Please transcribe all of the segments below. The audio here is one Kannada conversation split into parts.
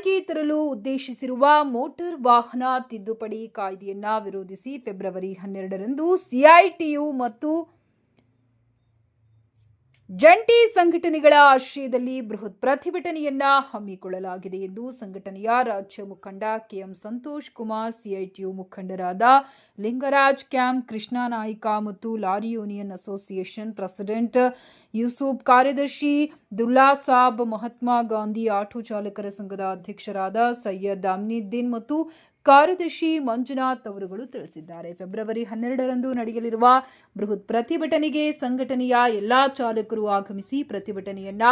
ಜಾರಿಗೆ ತರಲು ಉದ್ದೇಶಿಸಿರುವ ಮೋಟಾರ್ ವಾಹನ ತಿದ್ದುಪಡಿ ಕಾಯ್ದೆಯನ್ನ ವಿರೋಧಿಸಿ ಫೆಬ್ರವರಿ 12ರಂದು ಸಿಐಟಿಯು ಮತ್ತು ಜಂಟಿ ಸಂಘಟನೆಗಳ ಆಶ್ರಯದಲ್ಲಿ ಬೃಹತ್ ಪ್ರತಿಭಟನೆಯನ್ನ ಹಮ್ಮಿಕೊಳ್ಳಲಾಗಿದೆ ಎಂದು ಸಂಘಟನೆಯ ರಾಜ್ಯ ಮುಖಂಡ ಕೆಎಂ ಸಂತೋಷ್ ಕುಮಾರ್, ಸಿಐಟಿಯು ಮುಖಂಡರಾದ ಲಿಂಗರಾಜ್ ಕ್ಯಾಂಪ್, ಕೃಷ್ಣ ನಾಯ್ಕ ಮತ್ತು lorry union association president Yusuf, ಕಾರ್ಯದರ್ಶಿ ದುಲ್ಲಾ ಸಾಬ್, ಮಹಾತ್ಮ ಗಾಂಧಿ ಆಟೋ ಚಾಲಕರ ಸಂಘದ ಅಧ್ಯಕ್ಷರಾದ ಸೈಯದ್ ಅಮ್ನಿದ್ದೀನ್ ಮತ್ತು ಕಾರ್ಯದರ್ಶಿ ಮಂಜುನಾಥ್ ಅವರುಗಳು ತಿಳಿಸಿದ್ದಾರೆ. ಫೆಬ್ರವರಿ 12ರಂದು ನಡೆಯಲಿರುವ ಬೃಹತ್ ಪ್ರತಿಭಟನೆಗೆ ಸಂಘಟನೆಯ ಎಲ್ಲಾ ಚಾಲಕರು ಆಗಮಿಸಿ ಪ್ರತಿಭಟನೆಯನ್ನ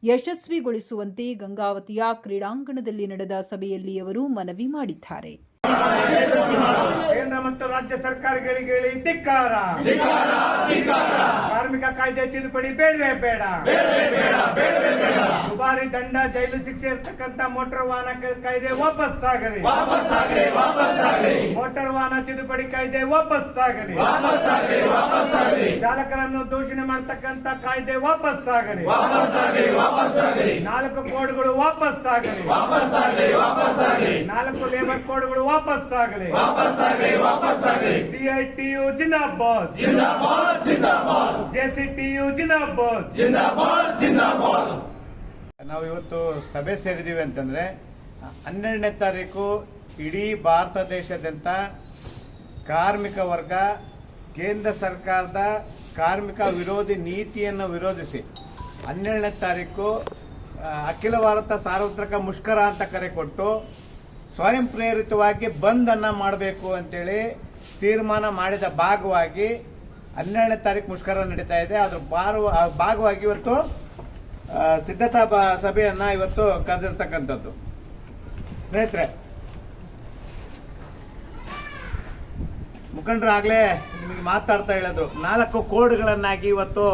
ಯಶಸ್ವಿಗೊಳಿಸುವಂತೆ ಗಂಗಾವತಿಯ ಕ್ರೀಡಾಂಗಣದಲ್ಲಿ ನಡೆದ ಸಭೆಯಲ್ಲಿ ಅವರು ಮನವಿ ಮಾಡಿದ್ದಾರೆ. ಕೇಂದ್ರ ಮತ್ತು ರಾಜ್ಯ ಸರ್ಕಾರಗಳಿಗೆ ಧಿಕ್ಕಾರ. ಕಾರ್ಮಿಕ ಕಾಯ್ದೆ ತಿದ್ದುಪಡಿ ಬೇಡವೇ ಬೇಡ. ದುಬಾರಿ ದಂಡ, ಜೈಲು ಶಿಕ್ಷೆ ಇರತಕ್ಕಂತ ಮೋಟಾರ್ ವಾಹನ ಕಾಯ್ದೆ ವಾಪಸ್ ಆಗಲಿ. ಮೋಟಾರ್ ವಾಹನ ತಿದ್ದುಪಡಿ ಕಾಯ್ದೆ ವಾಪಸ್ ಆಗಲಿ. ಚಾಲಕರನ್ನು ದೂಷಣೆ ಮಾಡತಕ್ಕಂತ ಕಾಯ್ದೆ ವಾಪಸ್ ಆಗಲಿ. 4 ಕೋಡ್ಗಳು ವಾಪಸ್ ಆಗಲಿ. 4 ಲೇಬರ್ ಕೋಡ್ಗಳು ವಾಪಸ್ ಆಗಲಿ. ಸಿಐಟಿಯು ಜಿಂದಾಬಾದ್, ಜೆಸಿಟಿಯು ಜಿಂದಾಬಾದ್. ನಾವು ಇವತ್ತು ಸಭೆ ಸೇರಿದೀವಿ ಅಂತಂದ್ರೆ 12ನೇ ತಾರೀಕು ಇಡೀ ಭಾರತ ದೇಶಾದ್ಯಂತ ಕಾರ್ಮಿಕ ವರ್ಗ ಕೇಂದ್ರ ಸರ್ಕಾರದ ಕಾರ್ಮಿಕ ವಿರೋಧಿ ನೀತಿಯನ್ನು ವಿರೋಧಿಸಿ 12ನೇ ತಾರೀಕು ಅಖಿಲ ಭಾರತ ಸಾರ್ವತ್ರಿಕ ಮುಷ್ಕರ ಅಂತ ಕರೆ ಕೊಟ್ಟು ಸ್ವಯಂ ಪ್ರೇರಿತವಾಗಿ ಬಂದ್ ಅನ್ನ ಮಾಡಬೇಕು ಅಂತೇಳಿ ತೀರ್ಮಾನ ಮಾಡಿದ ಭಾಗವಾಗಿ 12ನೇ ತಾರೀಕು ಮುಷ್ಕರ ನಡೀತಾ ಇದೆ. ಅದ್ರ ಭಾಗವಾಗಿ ಇವತ್ತು ಸಿದ್ಧತಾ ಸಭೆಯನ್ನ ಇವತ್ತು ಕರೆದಿರ್ತಕ್ಕಂಥದ್ದು. ಸ್ನೇಹಿತರೆ, ಮುಖಂಡರಾಗ್ಲೇ ನಿಮಗೆ ಮಾತಾಡ್ತಾ ಹೇಳಿದ್ರು 4 ಕೋಡ್ಗಳನ್ನಾಗಿ ಇವತ್ತು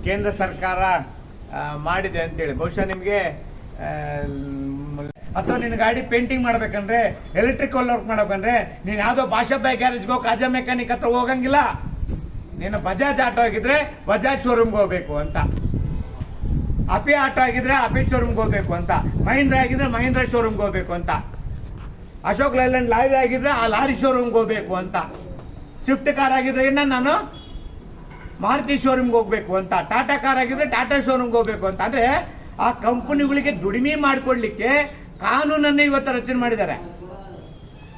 ಕೇಂದ್ರ ಸರ್ಕಾರ ಮಾಡಿದೆ ಅಂತೇಳಿ. ಬಹುಶಃ ನಿಮಗೆ ಅಥವಾ ನಿನ್ನ ಗಾಡಿ ಪೇಂಟಿಂಗ್ ಮಾಡ್ಬೇಕಂದ್ರೆ, ಎಲೆಕ್ಟ್ರಿಕಲ್ ವರ್ಕ್ ಮಾಡ್ಬೇಕಂದ್ರೆ ನೀನು ಯಾವುದೋ ಭಾಷಾಬಾಯಿ ಗ್ಯಾರೇಜ್ಗೋ ಕಾಜಾ ಮೆಕ್ಯಾನಿಕ್ ಹತ್ರ ಹೋಗಂಗಿಲ್ಲ. ನೀನು ಬಜಾಜ್ ಆಟೋ ಆಗಿದ್ರೆ ಬಜಾಜ್ ಶೋರೂಮ್ಗೆ ಹೋಗ್ಬೇಕು ಅಂತ, ಅಪಿ ಆಟೋ ಆಗಿದ್ರೆ ಅಪಿ ಶೋರೂಮ್ಗೆ ಹೋಗ್ಬೇಕು ಅಂತ, ಮಹೀಂದ್ರ ಆಗಿದ್ರೆ ಮಹೀಂದ್ರ ಶೋರೂಮ್ಗೆ ಹೋಗ್ಬೇಕು ಅಂತ, ಅಶೋಕ್ ಲೈಲ್ಯಾಂಡ್ ಲಾರಿ ಆಗಿದ್ರೆ ಆ ಲಾರಿ ಶೋರೂಮ್ಗೆ ಹೋಗ್ಬೇಕು ಅಂತ, ಸ್ವಿಫ್ಟ್ ಕಾರ್ ಆಗಿದ್ರೆ ಇನ್ನ ನಾನು ಮಾರುತಿ ಶೋರೂಮ್ಗೆ ಹೋಗ್ಬೇಕು ಅಂತ, ಟಾಟಾ ಕಾರ್ ಆಗಿದ್ರೆ ಟಾಟಾ ಶೋರೂಮ್ಗೆ ಹೋಗ್ಬೇಕು ಅಂತ. ಅಂದ್ರೆ ಆ ಕಂಪನಿಗಳಿಗೆ ದುಡಿಮೆ ಮಾಡಿಕೊಡ್ಲಿಕ್ಕೆ ಕಾನೂನನ್ನೇ ಇವತ್ತು ರಚನೆ ಮಾಡಿದ್ದಾರೆ.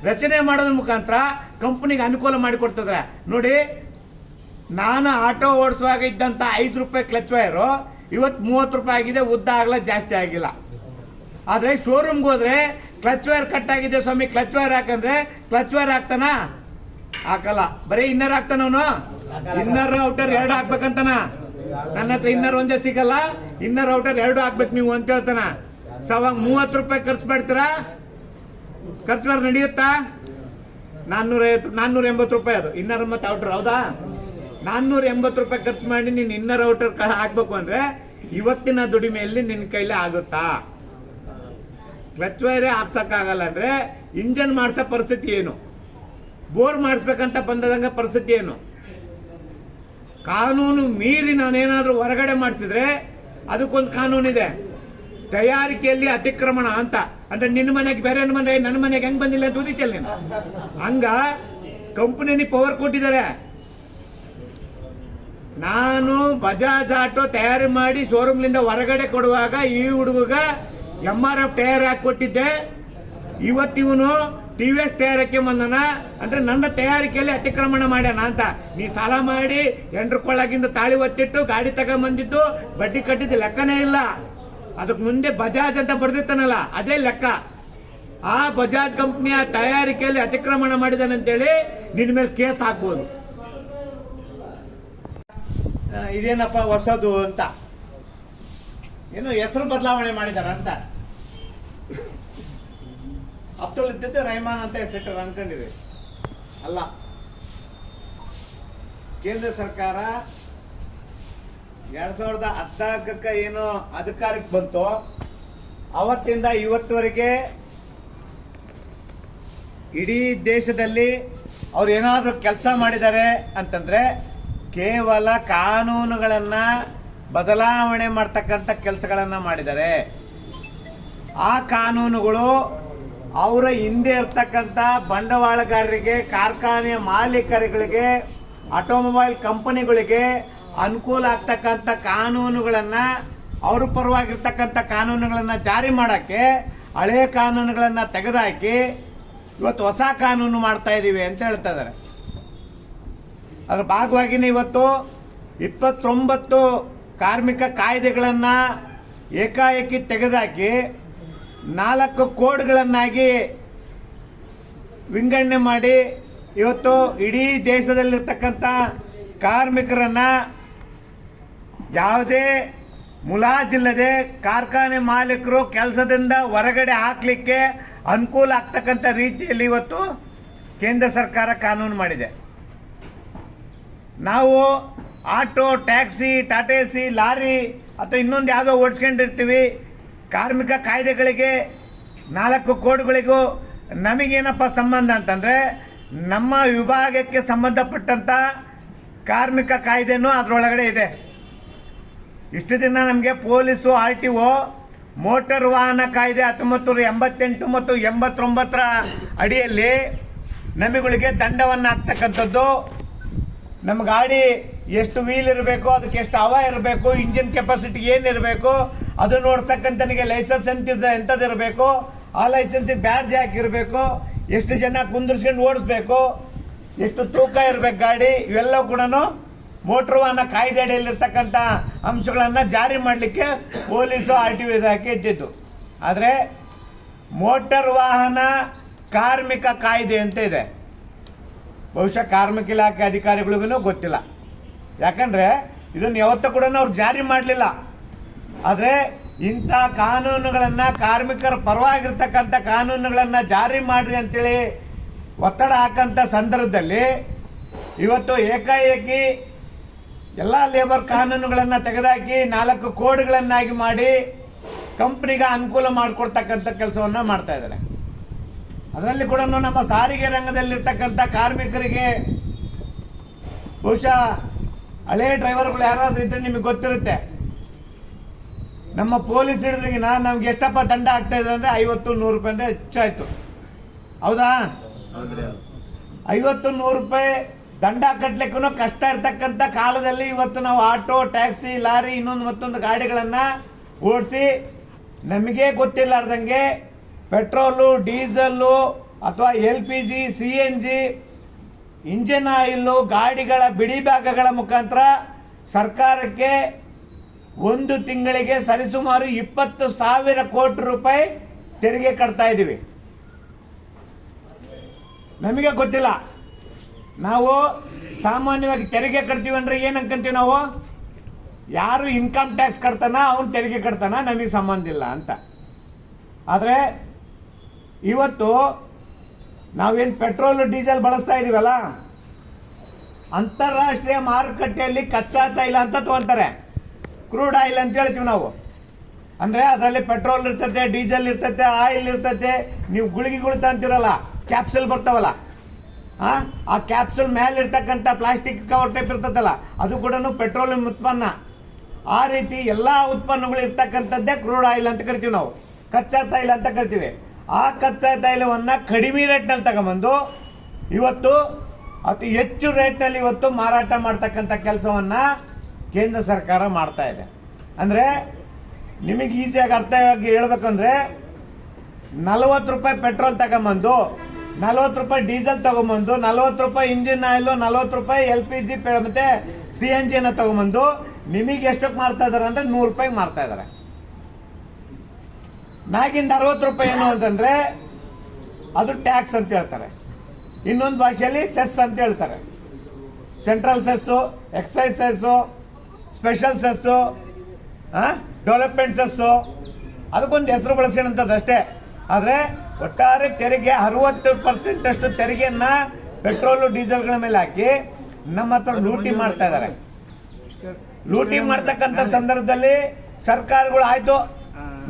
ರಚನೆ ಮಾಡೋದ್ರ ಮುಖಾಂತರ ಕಂಪನಿಗೆ ಅನುಕೂಲ ಮಾಡಿಕೊಡ್ತಿದ್ದಾರೆ. ನೋಡಿ, ನಾನು ಆಟೋ ಓಡಿಸುವಾಗ ಇದ್ದಂತ 5 ರೂಪಾಯಿ ಕ್ಲಚ್ ವೈರು ಇವತ್ತು 30 ರೂಪಾಯಿ ಆಗಿದೆ. ಉದ್ದ ಆಗಲ್ಲ, ಜಾಸ್ತಿ ಆಗಿಲ್ಲ. ಆದ್ರೆ ಶೋರೂಮ್ಗೆ ಹೋದ್ರೆ ಕ್ಲಚ್ ವೈರ್ ಕಟ್ ಆಗಿದೆ ಸ್ವಾಮಿ, ಕ್ಲಚ್ ವೈರ್ ಹಾಕಂದ್ರೆ ಕ್ಲಚ್ ವೈರ್ ಹಾಕ್ತಾನ? ಹಾಕಲ್ಲ. ಬರೀ ಇನ್ನರ್ ಹಾಕ್ತಾನವನು. ಇನ್ನರ್ ಔಟರ್ 2 ಹಾಕ್ಬೇಕಂತಾನ. ನನ್ನ ಹತ್ರ ಇನ್ನರ್ ಒಂದೇ ಸಿಗಲ್ಲ, ಇನ್ನರ್ ಔಟರ್ 2 ಹಾಕ್ಬೇಕು ನೀವು ಅಂತ ಹೇಳ್ತಾನ. 30 ರೂಪಾಯಿ ಖರ್ಚು ಮಾಡ್ತೀರಾ? ಖರ್ಚು ಮಾಡಿ ನಡೆಯುತ್ತಾ? 480 ರೂಪಾಯಿ ಅದು ಇನ್ನರ್ ಮತ್ತೆ ಔಟರ್. ಹೌದಾ? 480 ರೂಪಾಯಿ ಖರ್ಚು ಮಾಡಿ ನೀನು ಇನ್ನರ್ ಔಟರ್ ಹಾಕ್ಬೇಕು ಅಂದ್ರೆ ಇವತ್ತಿನ ದುಡಿಮೆಯಲ್ಲಿ ನಿನ್ನ ಕೈಲಿ ಆಗುತ್ತಾ? ಕ್ಲಚ್ ವೈರೇ ಹಾಕ್ಸಕ್ಕಾಗಲ್ಲ ಅಂದ್ರೆ ಇಂಜನ್ ಮಾಡ್ಸೋ ಪರಿಸ್ಥಿತಿ ಏನು? ಬೋರ್ ಮಾಡಿಸ್ಬೇಕಂತ ಬಂದಂಗ ಪರಿಸ್ಥಿತಿ ಏನು? ಕಾನೂನು ಮೀರಿ ನಾನೇನಾದ್ರೂ ಹೊರಗಡೆ ಮಾಡಿಸಿದ್ರೆ ಅದಕ್ಕೊಂದು ಕಾನೂನಿದೆ, ತಯಾರಿಕೆಯಲ್ಲಿ ಅತಿಕ್ರಮಣ ಅಂತ. ಅಂದ್ರೆ ನಿನ್ನ ಮನೆಗೆ ಬೇರೆ ಮನೆ, ನನ್ನ ಮನೆಗೆ ಹೆಂಗ್ ಬಂದಿಲ್ಲ ಅಂತ ಓದಿತಿಯಲ್ಲ ನೀನು. ಹಂಗ ಕಂಪನಿ ಪವರ್ ಕೊಟ್ಟಿದ್ದಾರೆ. ನಾನು ಬಜಾಜ್ ಆಟೋ ತಯಾರಿ ಮಾಡಿ ಶೋರೂಮ್ಲಿಂದ ಹೊರಗಡೆ ಕೊಡುವಾಗ ಈ ಹುಡುಗ MRF ಟೈರ್ ಹಾಕಿ ಕೊಟ್ಟಿದ್ದೆ. ಇವತ್ತಿವನು TVS ಟೈರ್ ಹಾಕಿ ಬಂದನ. ಅಂದ್ರೆ ನನ್ನ ತಯಾರಿಕೆಯಲ್ಲಿ ಅತಿಕ್ರಮಣ ಮಾಡ್ಯಾನ ಅಂತ. ನೀ ಸಾಲ ಮಾಡಿ ಎಂಡ್ರಕೊಳ್ಳಾಗಿಂದ ತಾಳಿ ಒತ್ತಿಟ್ಟು ಗಾಡಿ ತಗೊಂಬಂದಿದ್ದು ಬಡ್ಡಿ ಕಟ್ಟಿದ್ದು ಲೆಕ್ಕನೇ ಇಲ್ಲ. ಅದಕ್ಕೆ ಮುಂದೆ ಬಜಾಜ್ ಅಂತ ಬರ್ದಿರ್ತಾನಲ್ಲ, ಅದೇ ಲೆಕ್ಕ. ಆ ಬಜಾಜ್ ಕಂಪ್ನಿಯ ತಯಾರಿಕೆಯಲ್ಲಿ ಅತಿಕ್ರಮಣ ಮಾಡಿದಾನಂತೇಳಿ ನಿನ್ನ ಮೇಲೆ ಕೇಸ್ ಹಾಕ್ಬೋದು. ಇದೇನಪ್ಪ ಹೊಸದು ಅಂತ ಏನು ಹೆಸರು ಬದಲಾವಣೆ ಮಾಡಿದಾರ ಅಂತ. ಅಬ್ದುಲ್ ಇದ್ದದ್ದು ರಹಮಾನ್ ಅಂತ ಹೆಸರಿಟ್ಟರು ಅನ್ಕೊಂಡಿರಿ. ಅಲ್ಲ, ಕೇಂದ್ರ ಸರ್ಕಾರ 2014 ಏನು ಅಧಿಕಾರಕ್ಕೆ ಬಂತು ಅವತ್ತಿಂದ ಇವತ್ತುವರೆಗೆ ಇಡೀ ದೇಶದಲ್ಲಿ ಅವ್ರು ಏನಾದರೂ ಕೆಲಸ ಮಾಡಿದ್ದಾರೆ ಅಂತಂದ್ರೆ ಕೇವಲ ಕಾನೂನುಗಳನ್ನ ಬದಲಾವಣೆ ಮಾಡ್ತಕ್ಕಂಥ ಕೆಲಸಗಳನ್ನ ಮಾಡಿದ್ದಾರೆ. ಆ ಕಾನೂನುಗಳು ಅವರ ಹಿಂದೆ ಇರ್ತಕ್ಕಂಥ ಬಂಡವಾಳಗಾರರಿಗೆ, ಕಾರ್ಖಾನೆಯ ಮಾಲೀಕರುಗಳಿಗೆ, ಆಟೋಮೊಬೈಲ್ ಕಂಪನಿಗಳಿಗೆ ಅನುಕೂಲ ಆಗ್ತಕ್ಕಂಥ ಕಾನೂನುಗಳನ್ನು, ಅವ್ರ ಪರವಾಗಿರ್ತಕ್ಕಂಥ ಕಾನೂನುಗಳನ್ನು ಜಾರಿ ಮಾಡೋಕ್ಕೆ ಹಳೆಯ ಕಾನೂನುಗಳನ್ನು ತೆಗೆದುಹಾಕಿ ಇವತ್ತು ಹೊಸ ಕಾನೂನು ಮಾಡ್ತಾ ಇದ್ದೀವಿ ಅಂತ ಹೇಳ್ತಾ ಇದ್ದಾರೆ. ಅದರ ಭಾಗವಾಗಿಯೇ ಇವತ್ತು 29 ಕಾರ್ಮಿಕ ಕಾಯ್ದೆಗಳನ್ನು ಏಕಾಏಕಿ ತೆಗೆದುಹಾಕಿ 4 ಕೋಡ್ಗಳನ್ನಾಗಿ ವಿಂಗಡಣೆ ಮಾಡಿ ಇವತ್ತು ಇಡೀ ದೇಶದಲ್ಲಿರ್ತಕ್ಕಂಥ ಕಾರ್ಮಿಕರನ್ನು ಯಾವುದೇ ಮುಲಾಜಿಲ್ಲದೆ ಕಾರ್ಖಾನೆ ಮಾಲೀಕರು ಕೆಲಸದಿಂದ ಹೊರಗಡೆ ಹಾಕಲಿಕ್ಕೆ ಅನುಕೂಲ ಆಗ್ತಕ್ಕಂಥ ರೀತಿಯಲ್ಲಿ ಇವತ್ತು ಕೇಂದ್ರ ಸರ್ಕಾರ ಕಾನೂನು ಮಾಡಿದೆ. ನಾವು auto, taxi, Tata AC, lorry ಅಥವಾ ಇನ್ನೊಂದು ಯಾವುದೋ ಓಡಿಸ್ಕೊಂಡಿರ್ತೀವಿ. ಕಾರ್ಮಿಕ ಕಾಯ್ದೆಗಳಿಗೆ 4 ಕೋಡ್ಗಳಿಗೂ ನಮಗೇನಪ್ಪ ಸಂಬಂಧ ಅಂತಂದರೆ, ನಮ್ಮ ವಿಭಾಗಕ್ಕೆ ಸಂಬಂಧಪಟ್ಟಂಥ ಕಾರ್ಮಿಕ ಕಾಯ್ದೆನೂ ಅದರೊಳಗಡೆ ಇದೆ. ಇಷ್ಟು ದಿನ ನಮಗೆ ಪೊಲೀಸು, RTO, ಮೋಟಾರ್ ವಾಹನ ಕಾಯ್ದೆ 1988 ಮತ್ತು 89 ಅಡಿಯಲ್ಲಿ ನಮಿಗಳಿಗೆ ದಂಡವನ್ನು ಹಾಕ್ತಕ್ಕಂಥದ್ದು, ನಮ್ಮ ಗಾಡಿ ಎಷ್ಟು ವೀಲ್ ಇರಬೇಕು, ಅದಕ್ಕೆ ಎಷ್ಟು ಹವ ಇರಬೇಕು, ಇಂಜಿನ್ ಕೆಪಾಸಿಟಿ ಏನಿರಬೇಕು, ಅದು ನೋಡ್ತಕ್ಕಂಥನಿಗೆ ಲೈಸೆನ್ಸ್ ಎಂಥದ್ದಿರಬೇಕು, ಆ ಲೈಸೆನ್ಸಿಗೆ ಬ್ಯಾಡ್ಜ್ ಹಾಕಿರಬೇಕು, ಎಷ್ಟು ಜನ ಕುಂದಿರ್ಸ್ಕೊಂಡು ಓಡಿಸ್ಬೇಕು, ಎಷ್ಟು ತೂಕ ಇರಬೇಕು ಗಾಡಿ, ಇವೆಲ್ಲ ಕೂಡ ಮೋಟ್ರ್ ವಾಹನ ಕಾಯ್ದೆ ಅಡಿಯಲ್ಲಿರ್ತಕ್ಕಂಥ ಅಂಶಗಳನ್ನು ಜಾರಿ ಮಾಡಲಿಕ್ಕೆ ಪೊಲೀಸು RTO ಇಲಾಖೆ ಇದ್ದಿದ್ದು. ಆದರೆ ಮೋಟಾರ್ ವಾಹನ ಕಾರ್ಮಿಕ ಕಾಯ್ದೆ ಅಂತ ಇದೆ. ಬಹುಶಃ ಕಾರ್ಮಿಕ ಇಲಾಖೆ ಅಧಿಕಾರಿಗಳಿಗೂ ಗೊತ್ತಿಲ್ಲ. ಯಾಕಂದರೆ ಇದನ್ನು ಯಾವತ್ತೂ ಕೂಡ ಅವ್ರು ಜಾರಿ ಮಾಡಲಿಲ್ಲ. ಆದರೆ ಇಂಥ ಕಾನೂನುಗಳನ್ನು, ಕಾರ್ಮಿಕರ ಪರವಾಗಿರ್ತಕ್ಕಂಥ ಕಾನೂನುಗಳನ್ನು ಜಾರಿ ಮಾಡಿರಿ ಅಂತೇಳಿ ಒತ್ತಡ ಹಾಕಂಥ ಸಂದರ್ಭದಲ್ಲಿ ಇವತ್ತು ಏಕಾಏಕಿ ಎಲ್ಲ ಲೇಬರ್ ಕಾನೂನುಗಳನ್ನು ತೆಗೆದುಹಾಕಿ 4 ಕೋಡ್ಗಳನ್ನಾಗಿ ಮಾಡಿ ಕಂಪ್ನಿಗೆ ಅನುಕೂಲ ಮಾಡಿಕೊಡ್ತಕ್ಕಂಥ ಕೆಲಸವನ್ನು ಮಾಡ್ತಾ ಇದ್ದಾರೆ. ಅದರಲ್ಲಿ ಕೂಡ ನಮ್ಮ ಸಾರಿಗೆ ರಂಗದಲ್ಲಿರ್ತಕ್ಕಂಥ ಕಾರ್ಮಿಕರಿಗೆ, ಬಹುಶಃ ಹಳೆ ಡ್ರೈವರ್ಗಳು ಯಾರಾದ್ರೂ ಇದ್ರೆ ನಿಮಗೆ ಗೊತ್ತಿರುತ್ತೆ, ನಮ್ಮ ಪೊಲೀಸ್ ಹಿಡಿದ್ರಿಗಿನ ನಮ್ಗೆ ಎಷ್ಟಪ್ಪ ದಂಡ ಆಗ್ತಾ ಇದ್ರೆ ಅಂದರೆ 50-100 ರೂಪಾಯಿ ಅಂದರೆ ಹೆಚ್ಚಾಯಿತು. ಹೌದಾ? 50-100 ರೂಪಾಯಿ ದಂಡ ಕಟ್ಟಲಿಕ್ಕೂ ಕಷ್ಟ ಇರ್ತಕ್ಕಂಥ ಕಾಲದಲ್ಲಿ ಇವತ್ತು ನಾವು ಆಟೋ, ಟ್ಯಾಕ್ಸಿ, ಲಾರಿ, ಇನ್ನೊಂದು ಮತ್ತೊಂದು ಗಾಡಿಗಳನ್ನು ಓಡಿಸಿ ನಮಗೆ ಗೊತ್ತಿಲ್ಲಾರ್ದಂಗೆ ಪೆಟ್ರೋಲು, ಡೀಸೆಲ್ಲು ಅಥವಾ LPG, CNG, ಇಂಜಿನ್ ಆಯಿಲ್ಲು, ಗಾಡಿಗಳ ಬಿಡಿ ಭಾಗಗಳ ಮುಖಾಂತರ ಸರ್ಕಾರಕ್ಕೆ ಒಂದು ತಿಂಗಳಿಗೆ ಸರಿಸುಮಾರು 20,000 ಕೋಟಿ ರೂಪಾಯಿ ತೆರಿಗೆ ಕಟ್ತಾ ಇದ್ದೀವಿ. ನಮಗೆ ಗೊತ್ತಿಲ್ಲ. ನಾವು ಸಾಮಾನ್ಯವಾಗಿ ತೆರಿಗೆ ಕಟ್ತೀವಿ ಅಂದರೆ ಏನು ಅನ್ಕೊಂತೀವಿ ನಾವು, ಯಾರು ಇನ್ಕಮ್ ಟ್ಯಾಕ್ಸ್ ಕಟ್ತಾನ ಅವನು ತೆರಿಗೆ ಕಟ್ತಾನ, ನಮಗೆ ಸಂಬಂಧ ಇಲ್ಲ ಅಂತ. ಆದರೆ ಇವತ್ತು ನಾವೇನು ಪೆಟ್ರೋಲು, ಡೀಸೆಲ್ ಬಳಸ್ತಾ ಇದ್ದೀವಲ್ಲ, ಅಂತಾರಾಷ್ಟ್ರೀಯ ಮಾರುಕಟ್ಟೆಯಲ್ಲಿ ಕಚ್ಚಾ ತೈಲ ಅಂತ ತೊಗೊತಾರೆ, ಕ್ರೂಡ್ ಆಯಿಲ್ ಅಂತ ಹೇಳ್ತೀವಿ ನಾವು. ಅಂದರೆ ಅದರಲ್ಲಿ ಪೆಟ್ರೋಲ್ ಇರ್ತೈತೆ, ಡೀಸೆಲ್ ಇರ್ತೈತೆ, ಆಯಿಲ್ ಇರ್ತೈತೆ. ನೀವು ಗುಳಿಗೆಗಳು ತಂತಿರಲ್ಲ, ಕ್ಯಾಪ್ಸೂಲ್ ಬರ್ತಾವಲ್ಲ, ಆ ಕ್ಯಾಪ್ಸೂಲ್ ಮೇಲೆ ಇರ್ತಕ್ಕಂಥ ಪ್ಲಾಸ್ಟಿಕ್ ಕವರ್ ಟೈಪ್ ಇರ್ತದಲ್ಲ, ಅದು ಕೂಡ ಪೆಟ್ರೋಲಿಯಂ ಉತ್ಪನ್ನ. ಆ ರೀತಿ ಎಲ್ಲ ಉತ್ಪನ್ನಗಳು ಇರ್ತಕ್ಕಂಥದ್ದೇ ಕ್ರೂಡ್ ಆಯಿಲ್ ಅಂತ ಕರಿತೀವಿ ನಾವು, ಕಚ್ಚಾ ತೈಲ ಅಂತ ಕರಿತೀವಿ. ಆ ಕಚ್ಚಾ ತೈಲವನ್ನು ಕಡಿಮೆ ರೇಟ್ನಲ್ಲಿ ತಗೊಂಬಂದು ಇವತ್ತು ಅತಿ ಹೆಚ್ಚು ರೇಟ್ನಲ್ಲಿ ಇವತ್ತು ಮಾರಾಟ ಮಾಡ್ತಕ್ಕಂಥ ಕೆಲಸವನ್ನು ಕೇಂದ್ರ ಸರ್ಕಾರ ಮಾಡ್ತಾ ಇದೆ. ಅಂದರೆ ನಿಮಗೆ ಈಸಿಯಾಗಿ ಅರ್ಥವಾಗಿ ಹೇಳ್ಬೇಕಂದ್ರೆ 40 ರೂಪಾಯಿ ಪೆಟ್ರೋಲ್ ತಗೊಂಬಂದು, 40 ರೂಪಾಯಿ ಡೀಸೆಲ್ ತಗೊಂಬಂದು, 40 ರೂಪಾಯಿ ಇಂಜಿನ್ ಆಯಿಲು, 40 ರೂಪಾಯಿ LPG ಮತ್ತು CNG ತಗೊಂಬಂದು ನಿಮಗೆ ಎಷ್ಟಕ್ಕೆ ಮಾರ್ತಾ ಇದ್ದಾರೆ ಅಂದರೆ 100 ರೂಪಾಯಿಗೆ ಮಾರ್ತಾ ಇದ್ದಾರೆ. ಮ್ಯಾಗಿಂದ 60 ರೂಪಾಯಿ ಏನು ಅಂತಂದರೆ ಅದು ಟ್ಯಾಕ್ಸ್ ಅಂತ ಹೇಳ್ತಾರೆ, ಇನ್ನೊಂದು ಭಾಷೆಯಲ್ಲಿ ಸೆಸ್ ಅಂತ ಹೇಳ್ತಾರೆ. Central cess, excise cess, special cess, development cess, ಅದಕ್ಕೊಂದು ಹೆಸರು ಬಳಸ್ಕೊಳ್ಳೋಂಥದ್ದು ಅಷ್ಟೇ. ಆದರೆ ಒಟ್ಟಾರೆ ತೆರಿಗೆ 60% ಅಷ್ಟು ತೆರಿಗೆಯನ್ನು ಪೆಟ್ರೋಲು, ಡೀಸೆಲ್ಗಳ ಮೇಲೆ ಹಾಕಿ ನಮ್ಮ ಹತ್ರ ಲೂಟಿ ಮಾಡ್ತಾ ಇದ್ದಾರೆ. ಲೂಟಿ ಮಾಡ್ತಕ್ಕಂಥ ಸಂದರ್ಭದಲ್ಲಿ ಸರ್ಕಾರಗಳು ಆಯಿತು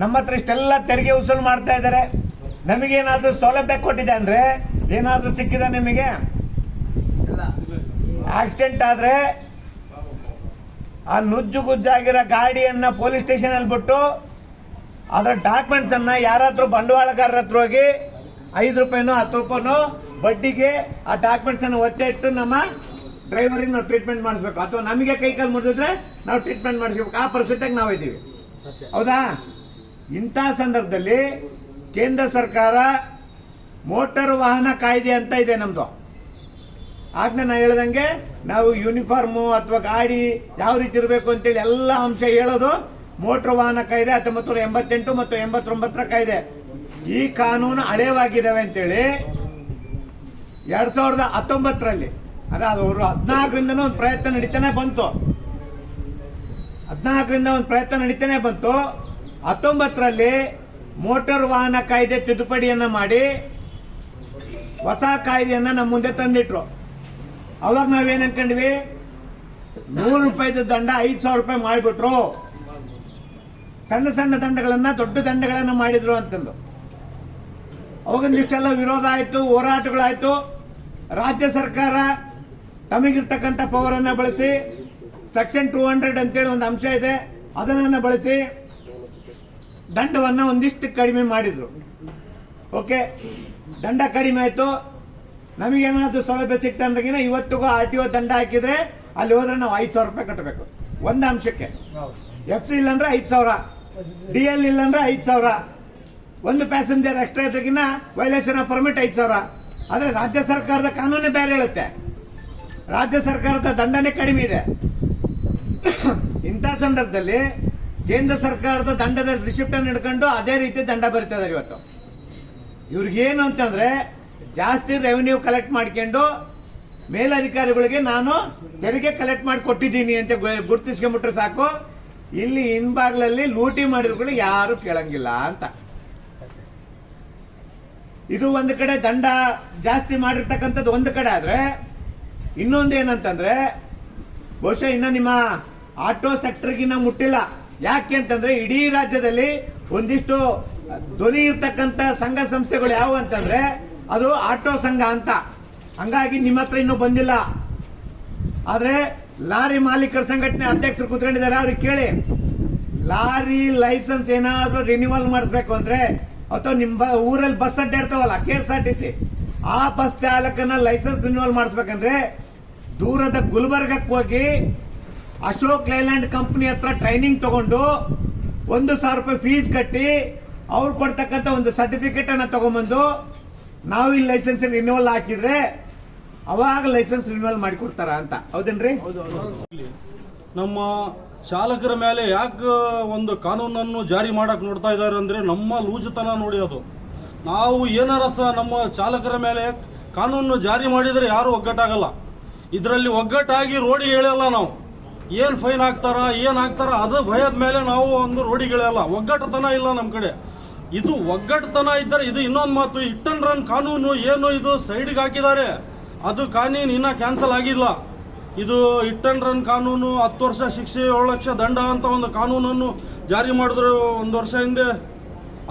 ನಮ್ಮ ಹತ್ರ ಇಷ್ಟೆಲ್ಲ ತೆರಿಗೆ ವಸೂಲು ಮಾಡ್ತಾ ಇದ್ದಾರೆ, ನಮಗೇನಾದರೂ ಸೌಲಭ್ಯ ಕೊಟ್ಟಿದೆ ಅಂದರೆ ಏನಾದರೂ ಸಿಕ್ಕಿದೆ ನಿಮಗೆ? ಆಕ್ಸಿಡೆಂಟ್ ಆದರೆ ಆ ನುಜ್ಜುಗುಜ್ಜಾಗಿರೋ ಗಾಡಿಯನ್ನು ಪೊಲೀಸ್ ಸ್ಟೇಷನಲ್ಲಿ ಬಿಟ್ಟು ಅದರ ಡಾಕ್ಯುಮೆಂಟ್ಸ್ ಅನ್ನ ಯಾರಾದ್ರೂ ಬಂಡವಾಳಗಾರರ ಹತ್ರ ಹೋಗಿ 5 ರೂಪಾಯಿನೋ 10 ರೂಪಾಯಿನೋ ಬಡ್ಡಿಗೆ ಆ ಡಾಕ್ಯುಮೆಂಟ್ಸ್ ಅನ್ನು ಒತ್ತೆ ಇಟ್ಟು ನಮ್ಮ ಡ್ರೈವರಿಗೆ ನಾವು ಟ್ರೀಟ್ಮೆಂಟ್ ಮಾಡಿಸ್ಬೇಕು, ಅಥವಾ ನಮಗೆ ಕೈಕಾಲು ಮುರಿದಿದ್ರೆ ನಾವು ಟ್ರೀಟ್ಮೆಂಟ್ ಮಾಡಿಸ್ಬೇಕು. ಆ ಪರಿಸ್ಥಿತಿಗೆ ನಾವು ಇದ್ದೀವಿ. ಹೌದಾ? ಇಂಥ ಸಂದರ್ಭದಲ್ಲಿ ಕೇಂದ್ರ ಸರ್ಕಾರ ಮೋಟಾರ್ ವಾಹನ ಕಾಯ್ದೆ ಅಂತ ಇದೆ ನಮ್ದು. ಆಗ್ಲೇ ನಾನು ಹೇಳ್ದಂಗೆ ನಾವು ಯೂನಿಫಾರ್ಮು ಅಥವಾ ಗಾಡಿ ಯಾವ ರೀತಿ ಇರಬೇಕು ಅಂತೇಳಿ ಎಲ್ಲ ಅಂಶ ಹೇಳೋದು ಮೋಟಾರ್ ವಾಹನ ಕಾಯ್ದೆ 1988 ಮತ್ತು 89ರ ಕಾಯ್ದೆ. ಈ ಕಾನೂನು ಹಳೆಯವಾಗಿದ್ದಾವೆ ಅಂತೇಳಿ 2019ರಲ್ಲಿ ಅದೇ ಅವರು 14ರಿಂದ ಒಂದು ಪ್ರಯತ್ನ ನಡೀತಾನೆ ಬಂತು. 19ರಲ್ಲಿ ಮೋಟಾರ್ ವಾಹನ ಕಾಯ್ದೆ ತಿದ್ದುಪಡಿಯನ್ನ ಮಾಡಿ ಹೊಸ ಕಾಯ್ದೆಯನ್ನ ನಮ್ಮ ಮುಂದೆ ತಂದಿಟ್ರು. ಅವಾಗ ನಾವೇನ್ ಅನ್ಕೊಂಡ್ವಿ, 100 ರೂಪಾಯಿದ ದಂಡ 5,000 ರೂಪಾಯಿ ಮಾಡಿಬಿಟ್ರು, ಸಣ್ಣ ಸಣ್ಣ ದಂಡಗಳನ್ನ ದೊಡ್ಡ ದಂಡಗಳನ್ನ ಮಾಡಿದ್ರು ಅಂತಂದು. ಅವಾಗೊಂದಿಷ್ಟೆಲ್ಲ ವಿರೋಧ ಆಯ್ತು, ಹೋರಾಟಗಳಾಯ್ತು. ರಾಜ್ಯ ಸರ್ಕಾರ ತಮಗಿರ್ತಕ್ಕಂಥ ಪವರ್ ಅನ್ನ ಬಳಸಿ ಸೆಕ್ಷನ್ 200 ಅಂತೇಳಿ ಒಂದು ಅಂಶ ಇದೆ, ಅದನ್ನ ಬಳಸಿ ದಂಡವನ್ನ ಒಂದಿಷ್ಟು ಕಡಿಮೆ ಮಾಡಿದ್ರು. ಓಕೆ, ದಂಡ ಕಡಿಮೆ ಆಯ್ತು. ನಮಗೇನಾದ್ರು ಸೌಲಭ್ಯ ಸಿಕ್ತಂದ್ರಗಿನ ಇವತ್ತಿಗೂ RTO ದಂಡ ಹಾಕಿದ್ರೆ ಅಲ್ಲಿ ಹೋದ್ರೆ ನಾವು 5,000 ರೂಪಾಯಿ ಕಟ್ಟಬೇಕು ಒಂದು ಅಂಶಕ್ಕೆ. FC ಇಲ್ಲಂದ್ರೆ 5,000, DL ಇಲ್ಲಂದ್ರೆ 5,000, ಒಂದು ಪ್ಯಾಸೆಂಜರ್ ಎಕ್ಸ್ಟ್ರಾ ಇದ್ರಗಿನ ವೈಲೇಷನ್ ಆಫ್ ಪರ್ಮಿಟ್ 5,000. ಆದ್ರೆ ರಾಜ್ಯ ಸರ್ಕಾರದ ಕಾನೂನು ಬೇರೆ ಹೇಳುತ್ತೆ, ರಾಜ್ಯ ಸರ್ಕಾರದ ದಂಡನೆ ಕಡಿಮೆ ಇದೆ. ಇಂಥ ಸಂದರ್ಭದಲ್ಲಿ ಕೇಂದ್ರ ಸರ್ಕಾರದ ದಂಡದ ರಿಸಿಪ್ಟ್ ಅನ್ನು ಹಿಡ್ಕೊಂಡು ಅದೇ ರೀತಿ ದಂಡ ಬರೀತಾ ಇದ್ದಾರೆ ಇವತ್ತು. ಇವ್ರಿಗೇನು ಅಂತಂದ್ರೆ ಜಾಸ್ತಿ ರೆವೆನ್ಯೂ ಕಲೆಕ್ಟ್ ಮಾಡ್ಕೊಂಡು ಮೇಲಧಿಕಾರಿಗಳಿಗೆ ನಾನು ತೆರಿಗೆ ಕಲೆಕ್ಟ್ ಮಾಡಿ ಕೊಟ್ಟಿದ್ದೀನಿ ಅಂತ ಗುರುತಿಸ್ಕೊಂಡ್ಬಿಟ್ರೆ ಸಾಕು, ಇಲ್ಲಿ ಹಿಂಬಾಗ್ಲಲ್ಲಿ ಲೂಟಿ ಮಾಡಿದ್ರು ಯಾರು ಕೇಳಂಗಿಲ್ಲ ಅಂತ. ಇದು ಒಂದು ಕಡೆ ದಂಡ ಜಾಸ್ತಿ ಮಾಡಿರ್ತಕ್ಕಂಥದ್ದು ಒಂದು ಕಡೆ ಆದ್ರೆ, ಇನ್ನೊಂದು ಏನಂತಂದ್ರೆ ಬಹುಶಃ ಇನ್ನ ನಿಮ್ಮ ಆಟೋ ಸೆಕ್ಟರ್ಗಿನ್ನ ಮುಟ್ಟಿಲ್ಲ. ಯಾಕೆ ಅಂತಂದ್ರೆ ಇಡೀ ರಾಜ್ಯದಲ್ಲಿ ಒಂದಿಷ್ಟು ಧ್ವನಿ ಇರ್ತಕ್ಕಂಥ ಸಂಘ ಸಂಸ್ಥೆಗಳು ಯಾವುವು ಅಂತಂದ್ರೆ ಅದು ಆಟೋ ಸಂಘ ಅಂತ. ಹಂಗಾಗಿ ನಿಮ್ಮ ಹತ್ರ ಇನ್ನೂ ಬಂದಿಲ್ಲ. ಆದ್ರೆ ಲಾರಿ ಮಾಲೀಕರ ಸಂಘಟನೆ ಅಧ್ಯಕ್ಷರು ಕೂತ್ಕೊಂಡಿದ್ದಾರೆ, ಅವ್ರಿಗೆ ಕೇಳಿ, ಲಾರಿ ಲೈಸೆನ್ಸ್ ಏನಾದ್ರೂ ರಿನ್ಯೂವಲ್ ಮಾಡಿಸ್ಬೇಕು ಅಂದ್ರೆ ಅಥವಾ ನಿಮ್ಮ ಊರಲ್ಲಿ ಬಸ್ ಅಡ್ಡಾಡ್ತಾವಲ್ಲ KSRTC, ಆ ಬಸ್ ಚಾಲಕನ ಲೈಸೆನ್ಸ್ ರಿನ್ಯೂವಲ್ ಮಾಡಿಸ್ಬೇಕಂದ್ರೆ ದೂರದ ಗುಲ್ಬರ್ಗಕ್ಕೆ ಹೋಗಿ ಅಶೋಕ್ ಲೈಲ್ಯಾಂಡ್ ಕಂಪನಿ ಹತ್ರ ಟ್ರೈನಿಂಗ್ ತಗೊಂಡು 1,000 ರೂಪಾಯಿ ಫೀಸ್ ಕಟ್ಟಿ ಅವ್ರು ಕೊಡ್ತಕ್ಕಂಥ ಒಂದು ಸರ್ಟಿಫಿಕೇಟ್ ಅನ್ನ ತಗೊಂಡ್ಬಂದು ನಾವು ಇಲ್ಲಿ ಲೈಸೆನ್ಸ್ ರಿನ್ಯೂವಲ್ ಹಾಕಿದ್ರೆ ಅವಾಗ ಲೈಸೆನ್ಸ್ ರಿನ್ಯೂವಲ್ ಮಾಡಿಕೊಡ್ತಾರ ಅಂತ. ಹೌದೇನ್ರಿ? ನಮ್ಮ ಚಾಲಕರ ಮೇಲೆ ಯಾಕೆ ಒಂದು ಕಾನೂನನ್ನು ಜಾರಿ ಮಾಡಕ್ ನೋಡ್ತಾ ಇದ್ದಾರೆ ಅಂದ್ರೆ ನಮ್ಮ ಲೂಜುತನ ನೋಡಿ. ಅದು ನಾವು ಏನಾರ ಸಹ ನಮ್ಮ ಚಾಲಕರ ಮೇಲೆ ಕಾನೂನು ಜಾರಿ ಮಾಡಿದರೆ ಯಾರು ಒಗ್ಗಟ್ಟಾಗಲ್ಲ. ಇದರಲ್ಲಿ ಒಗ್ಗಟ್ಟಾಗಿ ರೋಡಿಗೆ ಇಳಿಯಲ್ಲ. ನಾವು ಏನು ಫೈನ್ ಹಾಕ್ತಾರ ಅದು ಭಯದ ಮೇಲೆ ನಾವು ಒಂದು ರೋಡಿಗೆ ಇಳಿಯಲ್ಲ. ಒಗ್ಗಟ್ಟತನ ಇಲ್ಲ ನಮ್ಮ ಕಡೆ. ಇದು ಒಗ್ಗಟ್ಟತನ ಇದ್ದರೆ ಇದು ಇನ್ನೊಂದು ಮಾತು. ಹಿಟ್ ಅಂಡ್ ರನ್ ಕಾನೂನು ಏನು ಇದು ಸೈಡ್ಗೆ ಹಾಕಿದ್ದಾರೆ, ಅದು ಕಾನೂನು ಇನ್ನೂ ಕ್ಯಾನ್ಸಲ್ ಆಗಿಲ್ಲ. ಇದು ಹಿಟ್ ಅಂಡ್ ರನ್ ಕಾನೂನು 10 ವರ್ಷ ಶಿಕ್ಷೆ 7 ಲಕ್ಷ ದಂಡ ಅಂತ ಒಂದು ಕಾನೂನನ್ನು ಜಾರಿ ಮಾಡಿದ್ರು 1 ವರ್ಷ ಹಿಂದೆ.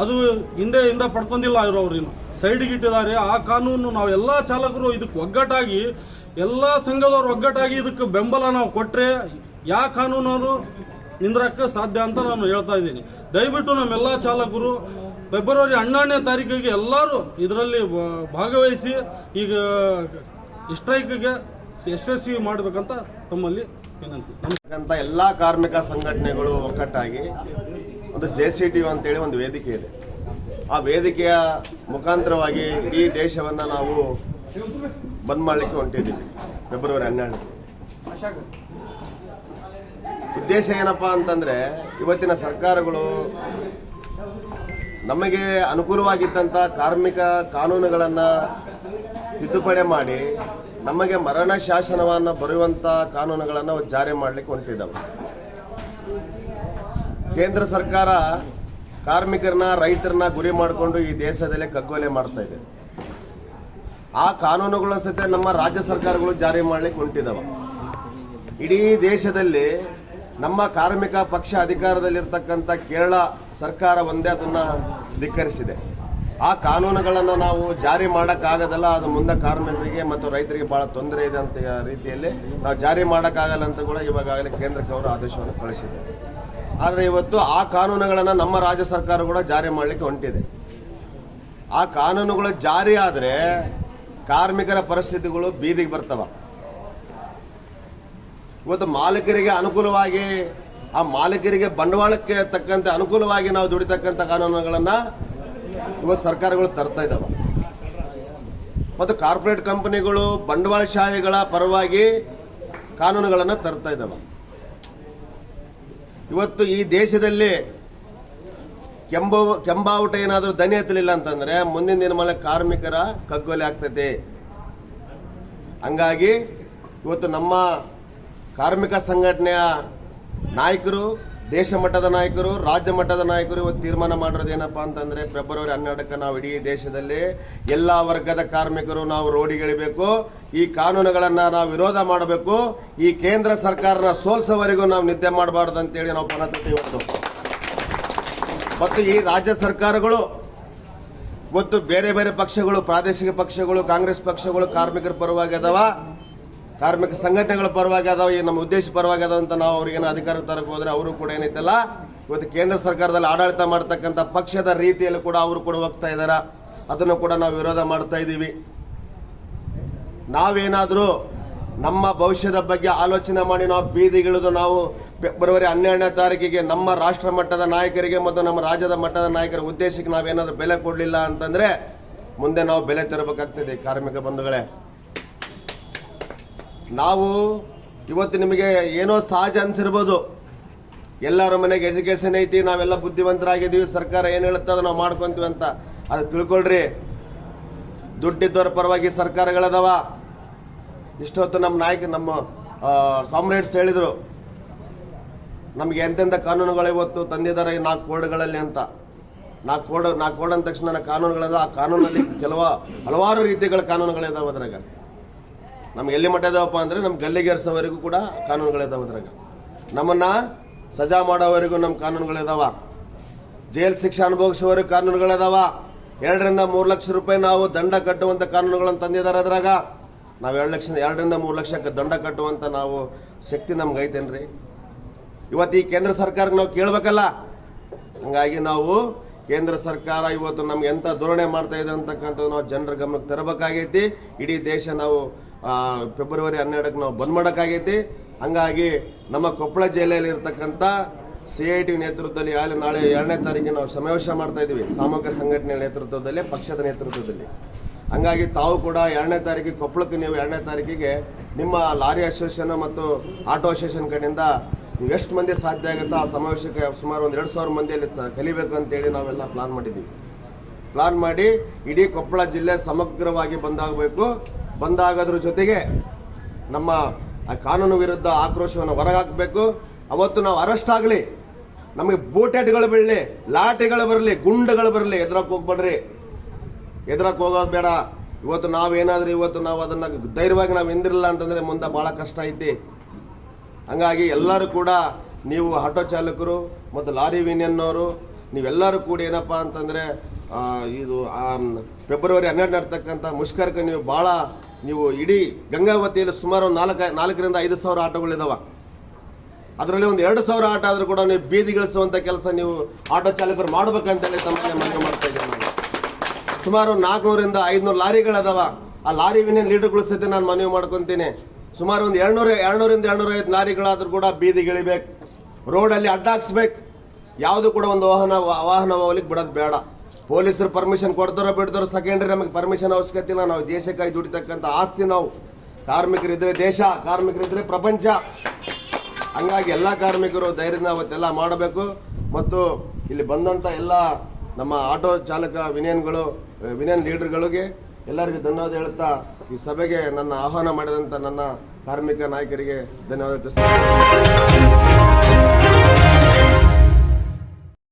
ಅದು ಹಿಂದೆ ಪಡ್ಕೊಂಡಿಲ್ಲ ಅವ್ರು ಇನ್ನು ಸೈಡ್ಗೆ ಇಟ್ಟಿದ್ದಾರೆ. ಆ ಕಾನೂನು ನಾವೆಲ್ಲ ಚಾಲಕರು ಇದಕ್ಕೆ ಒಗ್ಗಟ್ಟಾಗಿ ಎಲ್ಲ ಸಂಘದವ್ರು ಒಗ್ಗಟ್ಟಾಗಿ ಇದಕ್ಕೆ ಬೆಂಬಲ ನಾವು ಕೊಟ್ಟರೆ ಯಾವ ಕಾನೂನವರು ನಿಂದ್ರಕ್ಕೆ ಸಾಧ್ಯ ಅಂತ ನಾನು ಹೇಳ್ತಾ ಇದ್ದೀನಿ. ದಯವಿಟ್ಟು ನಮ್ಮೆಲ್ಲ ಚಾಲಕರು ಫೆಬ್ರವರಿ 12ನೇ ತಾರೀಕಿಗೆ ಎಲ್ಲರೂ ಇದರಲ್ಲಿ ಭಾಗವಹಿಸಿ ಈಗ ಸ್ಟ್ರೈಕ್ಗೆ ಯಶಸ್ವಿ ಮಾಡಬೇಕಂತ ತಮ್ಮಲ್ಲಿ ವಿನಂತಿ. ಎಲ್ಲ ಕಾರ್ಮಿಕ ಸಂಘಟನೆಗಳು ಒಗ್ಗಟ್ಟಾಗಿ ಒಂದು JCTU ಅಂತೇಳಿ ಒಂದು ವೇದಿಕೆ ಇದೆ. ಆ ವೇದಿಕೆಯ ಮುಖಾಂತರವಾಗಿ ಇಡೀ ದೇಶವನ್ನು ನಾವು ಬಂದ್ ಮಾಡಲಿಕ್ಕೆ ಹೊಂಟಿದ್ದೀವಿ ಫೆಬ್ರವರಿ 12. ಉದ್ದೇಶ ಏನಪ್ಪಾ ಅಂತಂದ್ರೆ ಇವತ್ತಿನ ಸರ್ಕಾರಗಳು ನಮಗೆ ಅನುಕೂಲವಾಗಿದ್ದಂಥ ಕಾರ್ಮಿಕ ಕಾನೂನುಗಳನ್ನು ತಿದ್ದುಪಡಿ ಮಾಡಿ ನಮಗೆ ಮರಣ ಶಾಸನವನ್ನು ಬರೆಯುವಂಥ ಕಾನೂನುಗಳನ್ನು ಜಾರಿ ಮಾಡಲಿಕ್ಕೆ ಹೊಂಟಿದ್ದಾವೆ. ಕೇಂದ್ರ ಸರ್ಕಾರ ಕಾರ್ಮಿಕರನ್ನ ರೈತರನ್ನ ಗುರಿ ಮಾಡಿಕೊಂಡು ಈ ದೇಶದಲ್ಲೇ ಕಗ್ಗೊಲೆ ಮಾಡ್ತಾ ಇದೆ. ಆ ಕಾನೂನುಗಳ ಸಹಿತ ನಮ್ಮ ರಾಜ್ಯ ಸರ್ಕಾರಗಳು ಜಾರಿ ಮಾಡಲಿಕ್ಕೆ ಹೊಂಟಿದ್ದಾವೆ. ಇಡೀ ದೇಶದಲ್ಲಿ ನಮ್ಮ ಕಾರ್ಮಿಕ ಪಕ್ಷ ಅಧಿಕಾರದಲ್ಲಿರ್ತಕ್ಕಂಥ ಕೇರಳ ಸರ್ಕಾರ ಒಂದೇ ಅದನ್ನು ಧಿಕ್ಕರಿಸಿದೆ. ಆ ಕಾನೂನುಗಳನ್ನು ನಾವು ಜಾರಿ ಮಾಡೋಕ್ಕಾಗೋದಲ್ಲ, ಅದು ಮುಂದೆ ಕಾರ್ಮಿಕರಿಗೆ ಮತ್ತು ರೈತರಿಗೆ ಭಾಳ ತೊಂದರೆ ಇದೆ ಅಂತ ರೀತಿಯಲ್ಲಿ ನಾವು ಜಾರಿ ಮಾಡೋಕ್ಕಾಗಲ್ಲ ಅಂತ ಕೂಡ ಇವಾಗಲೇ ಕೇಂದ್ರಕ್ಕೆ ಅವರು ಆದೇಶವನ್ನು ಕಳಿಸಿದ್ದಾರೆ. ಆದರೆ ಇವತ್ತು ಆ ಕಾನೂನುಗಳನ್ನು ನಮ್ಮ ರಾಜ್ಯ ಸರ್ಕಾರ ಕೂಡ ಜಾರಿ ಮಾಡಲಿಕ್ಕೆ ಹೊಂಟಿದೆ. ಆ ಕಾನೂನುಗಳು ಜಾರಿ ಆದರೆ ಕಾರ್ಮಿಕರ ಪರಿಸ್ಥಿತಿಗಳು ಬೀದಿಗೆ ಬರ್ತವ. ಇವತ್ತು ಮಾಲೀಕರಿಗೆ ಅನುಕೂಲವಾಗಿ, ಆ ಮಾಲೀಕರಿಗೆ ಬಂಡವಾಳಕ್ಕೆ ತಕ್ಕಂತೆ ಅನುಕೂಲವಾಗಿ ನಾವು ದುಡಿತಕ್ಕಂಥ ಕಾನೂನುಗಳನ್ನು ಇವತ್ತು ಸರ್ಕಾರಗಳು ತರ್ತಾ ಇದ್ದಾವೆ. ಮತ್ತು ಕಾರ್ಪೊರೇಟ್ ಕಂಪನಿಗಳು ಬಂಡವಾಳಶಾಹಿಗಳ ಪರವಾಗಿ ಕಾನೂನುಗಳನ್ನು ತರ್ತಾ ಇದ್ದಾವೆ. ಇವತ್ತು ಈ ದೇಶದಲ್ಲಿ ಕೆಂಬಾವುಟ ಏನಾದರೂ ದನಿ ಎತ್ತಲಿಲ್ಲ ಅಂತಂದ್ರೆ ಮುಂದಿನ ದಿನಮಾನ ಕಾರ್ಮಿಕರ ಕಗ್ಗೊಲೆ ಆಗ್ತೈತೆ. ಹಂಗಾಗಿ ಇವತ್ತು ನಮ್ಮ ಕಾರ್ಮಿಕ ಸಂಘಟನೆಯ ನಾಯಕರು, ದೇಶ ಮಟ್ಟದ ನಾಯಕರು, ರಾಜ್ಯ ಮಟ್ಟದ ನಾಯಕರು ಇವತ್ತು ತೀರ್ಮಾನ ಮಾಡಿರೋದೇನಪ್ಪಾ ಅಂತಂದ್ರೆ ಫೆಬ್ರವರಿ 12ಕ್ಕೆ ನಾವು ಇಡೀ ದೇಶದಲ್ಲಿ ಎಲ್ಲ ವರ್ಗದ ಕಾರ್ಮಿಕರು ನಾವು ರೋಡಿಗಿಳಿಬೇಕು. ಈ ಕಾನೂನುಗಳನ್ನ ನಾವು ವಿರೋಧ ಮಾಡಬೇಕು. ಈ ಕೇಂದ್ರ ಸರ್ಕಾರನ ಸೋಲ್ಸೋವರೆಗೂ ನಾವು ನಿದ್ದೆ ಮಾಡಬಾರ್ದು ಅಂತೇಳಿ ನಾವು ಪಣತೊಟ್ಟು ಇವತ್ತು. ಮತ್ತು ಈ ರಾಜ್ಯ ಸರ್ಕಾರಗಳು ಇವತ್ತು ಬೇರೆ ಬೇರೆ ಪಕ್ಷಗಳು, ಪ್ರಾದೇಶಿಕ ಪಕ್ಷಗಳು, ಕಾಂಗ್ರೆಸ್ ಪಕ್ಷಗಳು ಕಾರ್ಮಿಕರ ಪರವಾಗಿ ಅದಾವ, ಕಾರ್ಮಿಕ ಸಂಘಟನೆಗಳ ಪರವಾಗಿ ಅದಾವ, ಈ ನಮ್ಮ ಉದ್ದೇಶ ಪರವಾಗಿ ಅದಾವ ಅಂತ ನಾವು ಅವ್ರಿಗೇನು ಅಧಿಕಾರ ತರಕ್ಕೆ ಹೋದ್ರೆ ಅವರು ಕೂಡ ಏನೈತಲ್ಲ ಇವತ್ತು ಕೇಂದ್ರ ಸರ್ಕಾರದಲ್ಲಿ ಆಡಳಿತ ಮಾಡ್ತಕ್ಕಂಥ ಪಕ್ಷದ ರೀತಿಯಲ್ಲಿ ಕೂಡ ಅವರು ಕೂಡ ಹೋಗ್ತಾ ಇದಾರ. ಅದನ್ನು ಕೂಡ ನಾವು ವಿರೋಧ ಮಾಡ್ತಾ ಇದ್ದೀವಿ. ನಾವೇನಾದರೂ ನಮ್ಮ ಭವಿಷ್ಯದ ಬಗ್ಗೆ ಆಲೋಚನೆ ಮಾಡಿ ನಾವು ಬೀದಿಗಿಳಿದು ನಾವು ಫೆಬ್ರವರಿ 12ನೇ ತಾರೀಕಿಗೆ ನಮ್ಮ ರಾಷ್ಟ್ರ ಮಟ್ಟದ ನಾಯಕರಿಗೆ ಮತ್ತು ನಮ್ಮ ರಾಜ್ಯದ ಮಟ್ಟದ ನಾಯಕರ ಉದ್ದೇಶಕ್ಕೆ ನಾವೇನಾದರೂ ಬೆಲೆ ಕೊಡಲಿಲ್ಲ ಅಂತಂದ್ರೆ ಮುಂದೆ ನಾವು ಬೆಲೆ ತೆರಬೇಕಾಗ್ತದೆ. ಕಾರ್ಮಿಕ ಬಂಧುಗಳೇ, ನಾವು ಇವತ್ತು ನಿಮಗೆ ಏನೋ ಸಹಜ ಅನ್ಸಿರ್ಬೋದು, ಎಲ್ಲರ ಮನೆಗೆ ಎಜುಕೇಶನ್ ಐತಿ, ನಾವೆಲ್ಲ ಬುದ್ಧಿವಂತರಾಗಿದ್ದೀವಿ, ಸರ್ಕಾರ ಏನು ಹೇಳುತ್ತೆ ಅದು ನಾವು ಮಾಡ್ಕೊಂತೀವಿ ಅಂತ. ಅದು ತಿಳ್ಕೊಳ್ರಿ, ದುಡ್ಡಿದ್ದವರ ಪರವಾಗಿ ಸರ್ಕಾರಗಳದಾವ. ಇಷ್ಟೊತ್ತು ನಮ್ಮ ನಾಯಕ, ನಮ್ಮ ಕಾಮ್ರೇಡ್ಸ್ ಹೇಳಿದರು ನಮಗೆ ಎಂತೆಂಥ ಕಾನೂನುಗಳು ಇವತ್ತು ತಂದಿದ್ದಾರೆ 4 ಕೋಡ್ಗಳಲ್ಲಿ ಅಂತ. 4 ಕೋಡ್ ಅಂದ ತಕ್ಷಣ ಕಾನೂನುಗಳದ, ಆ ಕಾನೂನಲ್ಲಿ ಹಲವಾರು ರೀತಿಗಳ ಕಾನೂನುಗಳಿದಾವೆ. ಅದ್ರಾಗ ನಮ್ಗೆ ಎಲ್ಲಿ ಮಟ್ಟ ಇದಾವಪ್ಪ ಅಂದರೆ ನಮ್ಮ ಗಲ್ಲಿಗೇರಿಸೋವರೆಗೂ ಕೂಡ ಕಾನೂನುಗಳಿದಾವೆ. ಅದ್ರಾಗ ನಮ್ಮನ್ನ ಸಜಾ ಮಾಡೋವರೆಗೂ ನಮ್ಮ ಕಾನೂನುಗಳಿದಾವ, ಜೈಲ್ ಶಿಕ್ಷೆ ಅನುಭವಿಸುವವರೆಗೂ ಕಾನೂನುಗಳಿದಾವ, 2 ರಿಂದ 3 ಲಕ್ಷ ರೂಪಾಯಿ ನಾವು ದಂಡ ಕಟ್ಟುವಂಥ ಕಾನೂನುಗಳನ್ನು ತಂದಿದ್ದಾರೆ. ಅದ್ರಾಗ ನಾವು 2 ರಿಂದ 3 ಲಕ್ಷಕ್ಕೆ ದಂಡ ಕಟ್ಟುವಂಥ ನಾವು ಶಕ್ತಿ ನಮ್ಗೆ ಐತೇನ್ರಿ? ಇವತ್ತು ಈ ಕೇಂದ್ರ ಸರ್ಕಾರಕ್ಕೆ ನಾವು ಕೇಳಬೇಕಲ್ಲ. ಹಂಗಾಗಿ ನಾವು ಕೇಂದ್ರ ಸರ್ಕಾರ ಇವತ್ತು ನಮ್ಗೆ ಎಂಥ ಧೋರಣೆ ಮಾಡ್ತಾ ಇದೆ ಅಂತಕ್ಕಂಥದ್ದು ನಾವು ಜನರ ಗಮನಕ್ಕೆ ತರಬೇಕಾಗೈತಿ. ಇಡೀ ದೇಶ ನಾವು ಫೆಬ್ರವರಿ 12ಕ್ಕೆ ನಾವು ಬಂದ್ ಮಾಡೋಕ್ಕಾಗೈತಿ. ಹಂಗಾಗಿ ನಮ್ಮ ಕೊಪ್ಪಳ ಜಿಲ್ಲೆಯಲ್ಲಿ ಇರ್ತಕ್ಕಂಥ CIT ನೇತೃತ್ವದಲ್ಲಿ ನಾಳೆ 2ನೇ ತಾರೀಕಿಗೆ ನಾವು ಸಮಾವೇಶ ಮಾಡ್ತಾ ಇದ್ದೀವಿ, ಸಾಮೂಹಿಕ ಸಂಘಟನೆ ನೇತೃತ್ವದಲ್ಲಿ, ಪಕ್ಷದ ನೇತೃತ್ವದಲ್ಲಿ. ಹಂಗಾಗಿ ತಾವು ಕೂಡ 2ನೇ ತಾರೀಕಿಗೆ ಕೊಪ್ಪಳಕ್ಕೆ ನೀವು 2ನೇ ತಾರೀಕಿಗೆ ನಿಮ್ಮ ಲಾರಿ ಅಸೋಸಿಯೇಷನ್ ಮತ್ತು ಆಟೋ ಅಸೋಸಿಯೇಷನ್ ಕಡೆಯಿಂದ ನೀವು ಎಷ್ಟು ಮಂದಿ ಸಾಧ್ಯ ಆಗುತ್ತೋ ಆ ಸಮಾವೇಶಕ್ಕೆ ಸುಮಾರು ಒಂದು 2,000 ಮಂದಿಯಲ್ಲಿ ಕಲಿಬೇಕು ಅಂತೇಳಿ ನಾವೆಲ್ಲ ಪ್ಲಾನ್ ಮಾಡಿದ್ದೀವಿ. ಪ್ಲಾನ್ ಮಾಡಿ ಇಡೀ ಕೊಪ್ಪಳ ಜಿಲ್ಲೆ ಸಮಗ್ರವಾಗಿ ಬಂದಾಗಬೇಕು. ಬಂದಾಗೋದ್ರ ಜೊತೆಗೆ ನಮ್ಮ ಕಾನೂನು ವಿರುದ್ಧ ಆಕ್ರೋಶವನ್ನು ಹೊರಗಾಕಬೇಕು. ಅವತ್ತು ನಾವು ಅರೆಸ್ಟ್ ಆಗಲಿ, ನಮಗೆ ಬೂಟೆಟ್ಗಳು ಬೀಳಲಿ, ಲಾಠಿಗಳು ಬರಲಿ, ಗುಂಡುಗಳು ಬರಲಿ, ಎದುರಕ್ಕೆ ಹೋಗ್ಬೇಡ್ರಿ, ಎದುರಕ್ಕೆ ಹೋಗೋದು ಬೇಡ. ಇವತ್ತು ನಾವೇನಾದ್ರೂ ಇವತ್ತು ನಾವು ಅದನ್ನು ಧೈರ್ಯವಾಗಿ ನಾವು ಹಿಂದಿರಲಿಲ್ಲ ಅಂತಂದರೆ ಮುಂದೆ ಭಾಳ ಕಷ್ಟ ಐತಿ. ಹಂಗಾಗಿ ಎಲ್ಲರೂ ಕೂಡ ನೀವು ಆಟೋ ಚಾಲಕರು ಮತ್ತು ಲಾರಿ ಯೂನಿಯನ್ನವರು ನೀವೆಲ್ಲರೂ ಕೂಡ ಏನಪ್ಪ ಅಂತಂದರೆ ಇದು ಫೆಬ್ರವರಿ 12 ನಡ್ತಕ್ಕಂಥ ಮುಷ್ಕರಕ್ಕೆ ನೀವು ಭಾಳ ನೀವು ಇಡೀ ಗಂಗಾವತಿಯಲ್ಲಿ ಸುಮಾರು 4 ರಿಂದ 5 ಸಾವಿರ ಆಟೋಗಳಿದಾವೆ. ಅದರಲ್ಲಿ ಒಂದು 2,000 ಆಟೋ ಆದರೂ ಕೂಡ ನೀವು ಬೀದಿಗಿಳಿಸುವಂಥ ಕೆಲಸ ನೀವು ಆಟೋ ಚಾಲಕರು ಮಾಡ್ಬೇಕಂತೇಳಿ ತಮ್ಮಲ್ಲಿ ಮನವಿ ಮಾಡ್ತಾ ಇದ್ದೀನಿ. ನಾನು ಸುಮಾರು 400 ರಿಂದ 500 ಲಾರಿಗಳದಾವ. ಆ ಲಾರಿ ಯೂನಿಯನ್ ಲೀಡರ್ಗಳ ಸಹಿತ ನಾನು ಮನವಿ ಮಾಡ್ಕೊತೀನಿ. ಸುಮಾರು ಒಂದು 200 ರಿಂದ 250 ಲಾರಿಗಳಾದ್ರೂ ಕೂಡ ಬೀದಿಗಿಳಿಬೇಕು, ರೋಡಲ್ಲಿ ಅಡ್ಡ ಹಾಕ್ಸ್ಬೇಕು. ಯಾವುದು ಕೂಡ ಒಂದು ವಾಹನ ಹೋಗ್ಲಿಕ್ಕೆ ಬಿಡೋದು ಬೇಡ. ಪೊಲೀಸರು ಪರ್ಮಿಷನ್ ಕೊಡ್ತಾರೋ ಬಿಡ್ತಾರೋ ಸೆಕೆಂಡ್ರಿ, ನಮಗೆ ಪರ್ಮಿಷನ್ ಅವಶ್ಯಕತೆ ಇಲ್ಲ. ನಾವು ದೇಶಕ್ಕಾಗಿ ದುಡಿತಕ್ಕಂಥ ಆಸ್ತಿ ನಾವು. ಕಾರ್ಮಿಕರಿದ್ರೆ ದೇಶ, ಕಾರ್ಮಿಕರಿದ್ರೆ ಪ್ರಪಂಚ. ಹಂಗಾಗಿ ಎಲ್ಲ ಕಾರ್ಮಿಕರು ಧೈರ್ಯದಿಂದ ಅವತ್ತೆಲ್ಲ ಮಾಡಬೇಕು. ಮತ್ತು ಇಲ್ಲಿ ಬಂದಂಥ ಎಲ್ಲ ನಮ್ಮ ಆಟೋ ಚಾಲಕ ವಿನಿಯನ್ ಲೀಡರ್ಗಳಿಗೆ ಎಲ್ಲರಿಗೂ ಧನ್ಯವಾದ ಹೇಳ್ತಾ ಈ ಸಭೆಗೆ ನನ್ನ ಆಹ್ವಾನ ಮಾಡಿದಂಥ ನನ್ನ ಕಾರ್ಮಿಕ ನಾಯಕರಿಗೆ ಧನ್ಯವಾದ ತಿಳಿಸ್ತೀನಿ.